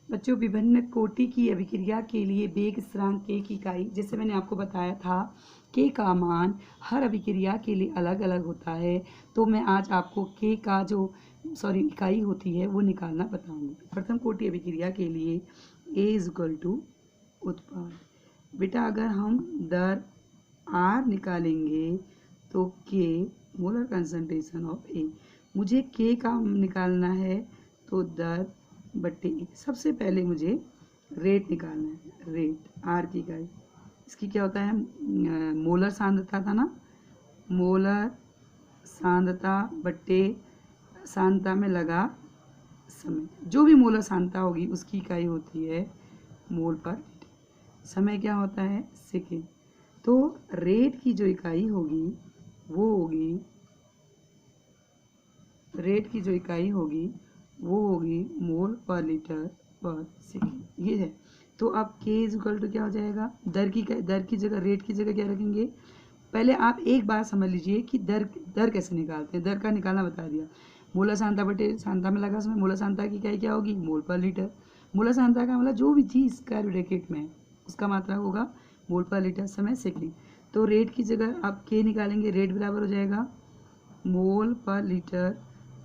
बच्चों, विभिन्न कोटि की अभिक्रिया के लिए वेग स्थिरांक के की इकाई, जैसे मैंने आपको बताया था के का मान हर अभिक्रिया के लिए अलग अलग होता है, तो मैं आज आपको के का जो इकाई होती है वो निकालना बताऊंगी। प्रथम कोटि अभिक्रिया के लिए ए इज इक्वल टू उत्पाद। बेटा अगर हम दर आर निकालेंगे तो के मोलर कंसंट्रेशन ऑफ ए, मुझे के का निकालना है तो दर बट्टे ए। सबसे पहले मुझे रेट निकालना है, रेट आर की इकाई, इसकी क्या होता है, मोलर सांद्रता था ना, मोलर सांद्रता बट्टे सांद्रता में लगा समय, जो भी मोलर सांद्रता होगी उसकी इकाई होती है मोल पर लीटर। समय क्या होता है, सेकेंड। तो रेट की जो इकाई होगी वो होगी, रेट की जो इकाई होगी वो होगी मोल पर लीटर पर सेकेंड, ये है। तो अब के इज इक्वल टू क्या हो जाएगा, दर की जगह रेट की जगह क्या रखेंगे। पहले आप एक बात समझ लीजिए कि दर कैसे निकालते हैं। दर का निकालना बता दिया, मोलर सांद्रता बटे सांद्रता में लगा समय, मोलर सांद्रता की इकाई क्या होगी, मोल पर लीटर। मोलर सांद्रता का मतलब जो भी चीज़ स्क्वायर ब्रैकेट में है उसका मात्रा होगा मोल पर लीटर, समय सेकेंड। तो रेट की जगह आप के निकालेंगे, रेट बराबर हो जाएगा मोल पर litre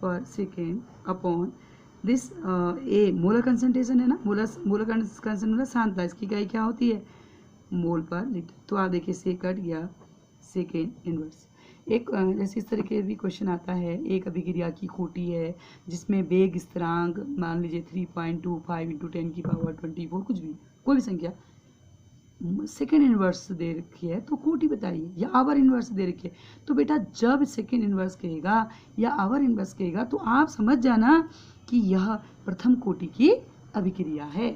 per second upon this A molar concentration है ना, मोलर कंसंट्रेशन मतलब सांद्रता, इसकी इकाई क्या होती है, मोल पर लीटर। तो आप देखिए से कट गया सेकेंड इनवर्स। एक जैसे इस तरह के भी क्वेश्चन आता है, एक अभिक्रिया की कोटि है जिसमें वेग स्थिरांक मान लीजिए 3.25 इंटू 10 की पावर 24, कुछ भी कोई भी संख्या, सेकेंड इनवर्स दे रखी है तो कोटि बताइए, या आवर इनवर्स दे रखी है। तो बेटा जब सेकेंड इनवर्स कहेगा या आवर इनवर्स कहेगा तो आप समझ जाना कि यह प्रथम कोटि की अभिक्रिया है।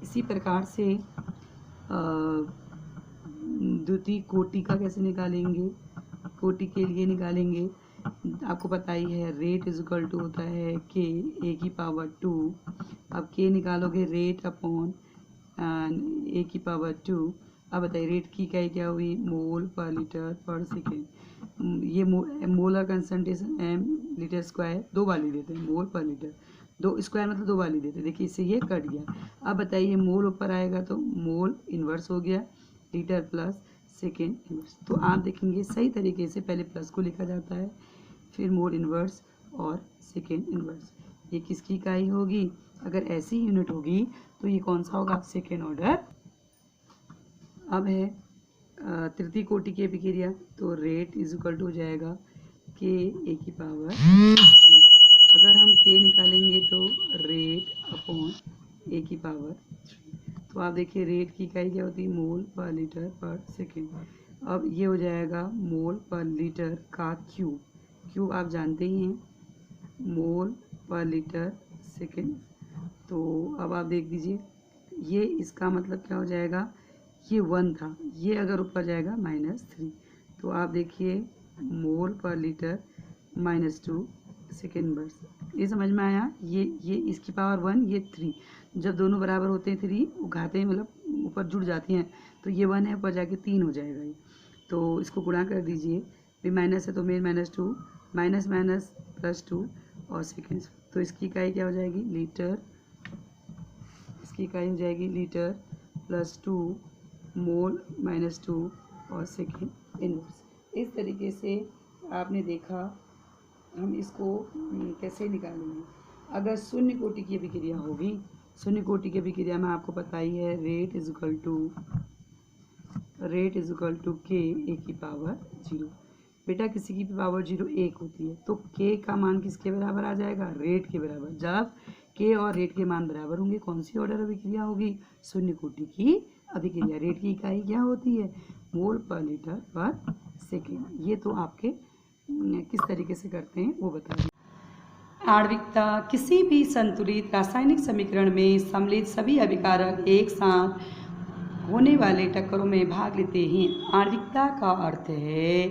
इसी प्रकार से द्वितीय कोटि का कैसे निकालेंगे, कोटि के लिए निकालेंगे, आपको पता ही है रेट इज इक्वल टू होता है के ए की पावर 2। अब के निकालोगे रेट अपॉन ए की पावर 2। अब बताइए रेट की इकाई क्या हुई, मोल पर लीटर पर सेकेंड। ये molar concentration M litre square, दो वाली देते हैं, मोल पर लीटर, दो स्क्वायर मतलब दो वाली देते हैं। देखिए इससे ये कट गया। अब बताइए मोल ऊपर आएगा तो मोल इन्वर्स हो गया, लीटर प्लस सेकेंड इन्वर्स। तो आप देखेंगे सही तरीके से पहले प्लस को लिखा जाता है, फिर मोल इन्वर्स और सेकेंड इन्वर्स। ये किसकी इकाई होगी, अगर ऐसी यूनिट होगी तो ये कौन सा होगा, सेकेंड ऑर्डर। अब है तृतीय कोटि की अभिक्रिया, तो रेट इज इक्वल टू हो जाएगा के ए की पावर 3। अगर हम के निकालेंगे तो रेट अपॉन ए की पावर 3। तो आप देखिए रेट की इकाई क्या होती है, मोल पर लीटर पर सेकेंड। अब ये हो जाएगा मोल पर लीटर का क्यूब, क्यूब आप जानते ही हैं, मोल पर लीटर सेकेंड। तो अब आप देख दीजिए ये इसका मतलब क्या हो जाएगा, ये 1 था, ये अगर ऊपर जाएगा -3। तो आप देखिए मोल पर लीटर -2 सेकेंड इनवर्स। ये समझ में आया, ये इसकी पावर 1, ये 3, जब दोनों बराबर होते हैं 3 घाते मतलब ऊपर जुड़ जाती हैं, तो ये 1 है ऊपर जाके 3 हो जाएगा ये। तो इसको गुणा कर दीजिए, फिर माइनस है तो मेन -2, माइनस माइनस +2 और सेकेंड। तो इसकी इकाई क्या हो जाएगी, लीटर, इसकी इकाई हो जाएगी लीटर +2 मोल -2 और सेकेंड इनवर्स। इस तरीके से आपने देखा, हम इसको कैसे निकालेंगे। अगर शून्य कोटि की अभिक्रिया होगी, शून्य कोटि की अभिक्रिया में आपको पता ही है रेट इज इक्वल टू के ए की पावर 0। बेटा किसी की पावर 0 1 होती है तो के का मान किसके बराबर आ जाएगा, रेट के बराबर। जब के और रेट के मान बराबर होंगे कौन सी ऑर्डर अभिक्रिया होगी, शून्य कोटि की अभिक्रिया। रेट की इकाई क्या होती है, मोल पर लीटर पर सेकेंड। ये तो आपके किस तरीके से करते हैं वो बता दें। आणविकता, किसी भी संतुलित रासायनिक समीकरण में सम्मिलित सभी अभिकारक एक साथ होने वाले टक्करों में भाग लेते हैं। आणविकता का अर्थ है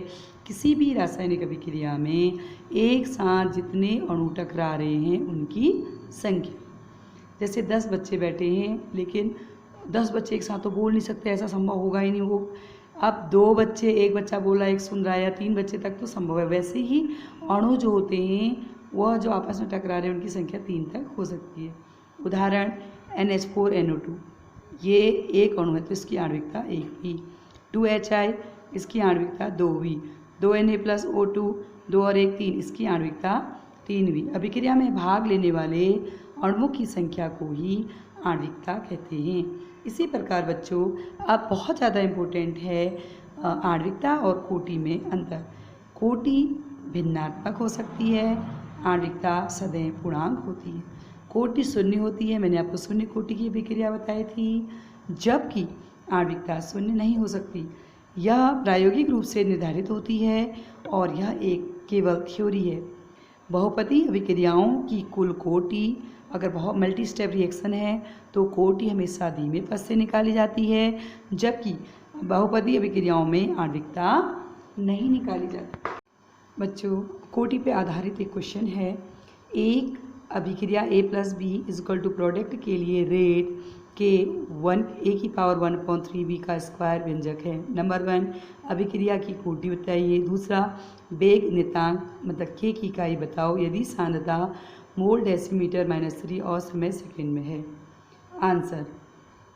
किसी भी रासायनिक अभिक्रिया में एक साथ जितने अणु टकरा रहे हैं उनकी संख्या। जैसे 10 बच्चे बैठे हैं, लेकिन 10 बच्चे एक साथ तो बोल नहीं सकते, ऐसा संभव होगा ही नहीं। वो अब 2 बच्चे, एक बच्चा बोला एक सुन रहा है, या 3 बच्चे तक तो संभव है। वैसे ही अणु जो होते हैं वह जो आपस में टकरा रहे हैं उनकी संख्या 3 तक हो सकती है। उदाहरण NH4NO2, ये एक अणु है तो इसकी आणविकता 1v। 2HI, इसकी आणविकता 2v। 2Na+O2, 2 और 1 3, इसकी आणविकता 3v। अभिक्रिया में भाग लेने वाले अणुओं की संख्या को ही आणविकता कहते हैं। इसी प्रकार बच्चों अब बहुत ज़्यादा इम्पोर्टेंट है आणविकता और कोटि में अंतर। कोटि भिन्नात्मक हो सकती है, आणविकता सदैव पूर्णांक होती है। कोटि शून्य होती है, मैंने आपको शून्य कोटि की अभिक्रिया बताई थी, जबकि आणविकता शून्य नहीं हो सकती। यह प्रायोगिक रूप से निर्धारित होती है और यह एक केवल थ्योरी है। बहुपदी अभिक्रियाओं की कुल कोटि, अगर बहुत मल्टी स्टेप रिएक्शन है तो कोटि हमेशा धीमे पद से निकाली जाती है, जबकि बहुपदी अभिक्रियाओं में आणविकता नहीं निकाली जाती। बच्चों कोटि पे आधारित एक क्वेश्चन है। एक अभिक्रिया A+B प्रोडक्ट के लिए रेट के 1 का स्क्वायर व्यंजक है। नंबर 1 अभिक्रिया की कोटि बताइए। दूसरा वेग नियतांक मतलब K की इकाई बताओ यदि सांद्रता मोल डेसीमीटर -3 और समय सेकंड में है। आंसर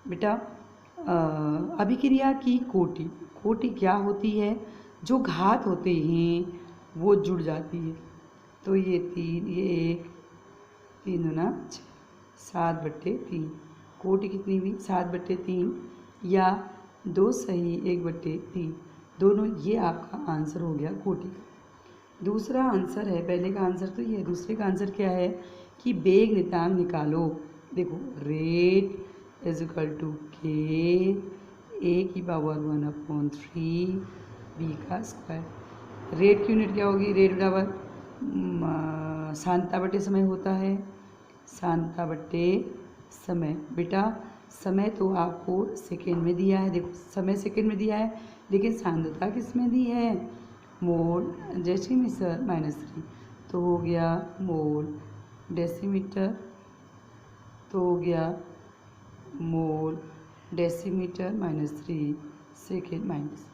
बेटा अभिक्रिया की कोटि क्या होती है? जो घात होते हैं वो जुड़ जाती है। तो ये 3, ये 1, 3 गुना 6, 7/3। कोटि कितनी हुई? 7/3 या 2 सही 1/3 दोनों, ये आपका आंसर हो गया कोटि का। दूसरा आंसर है, पहले का आंसर तो ये है, दूसरे का आंसर क्या है कि वेग नियतांक निकालो। देखो रेट K A⁴ B का स्क्वायर। रेट की यूनिट क्या होगी? रेट बराबर सांद्रता बटे समय होता है। सांद्रता बटे समय, बेटा समय तो आपको सेकेंड में दिया है। देखो समय सेकेंड में दिया है, लेकिन सांद्रता किस में दी है? मोल डेसीमीटर -3, तो हो गया मोल डेसीमीटर, तो हो गया मोल डेसीमीटर -3 सेकेंड माइनस,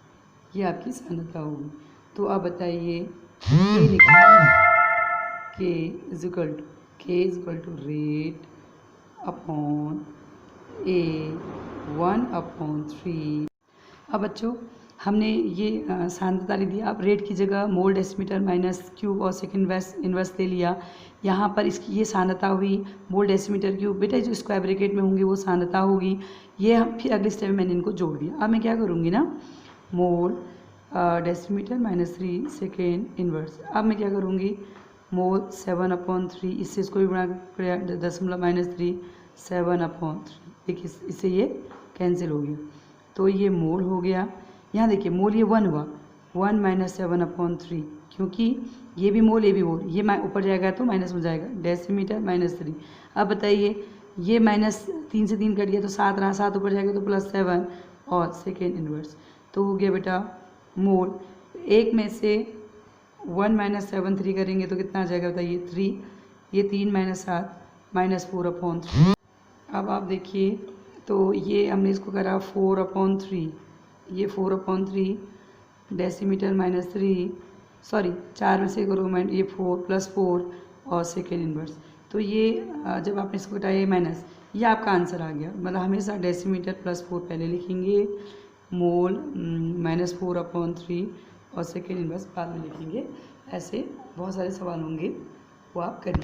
ये आपकी सांद्रता होगी। तो अब बताइए K निकालिए। K is rate upon A1/3। अब बच्चों हमने ये सांद्रता ले दिया। अब रेट की जगह मोल डेसीमीटर -3 और सेकेंड इन्वर्स ले लिया। यहाँ पर इसकी ये सांद्रता हुई मोल डेसीमीटर क्यूब। बेटा जो स्क्वायर ब्रैकेट में होंगे वो सांद्रता होगी। ये हम फिर अगले स्टेप में मैंने इनको जोड़ दिया। अब मैं क्या करूँगी ना, मोल डेसीमीटर -3 सेकेंड इन्वर्स। अब मैं क्या करूँगी, मोल 7/3, इससे इसको भी बना .-3 7/3। देखिए इससे ये कैंसिल हो गया, तो ये मोल हो गया। यहाँ देखिए मोल ये 1 हुआ, 1 - 7/3, क्योंकि ये भी मोल ये भी मोल, ये ऊपर जाएगा तो माइनस हो जाएगा, डेसीमीटर -3। अब बताइए ये -3 से 3 कट गया तो 7 रहा, 7 ऊपर जाएगा तो +7 और सेकेंड इन्वर्स, तो हो गया बेटा मोल। एक में से 1 - 7 3 करेंगे तो कितना आ जाएगा बताइए 3, ये 3 - 7 -4/3। अब आप देखिए तो ये हमने इसको करा 4/3, ये 4/3 डेसीमीटर -3, सॉरी 4 में से करो ये 4 +4 और सेकेंड इन्वर्स, तो ये जब आपने इसको घटाया माइनस, ये आपका आंसर आ गया। मतलब हमेशा डेसीमीटर +4 पहले लिखेंगे, मोल -4/3 और सेकेंड इन्वर्स बाद में लिखेंगे। ऐसे बहुत सारे सवाल होंगे वो आप करिए।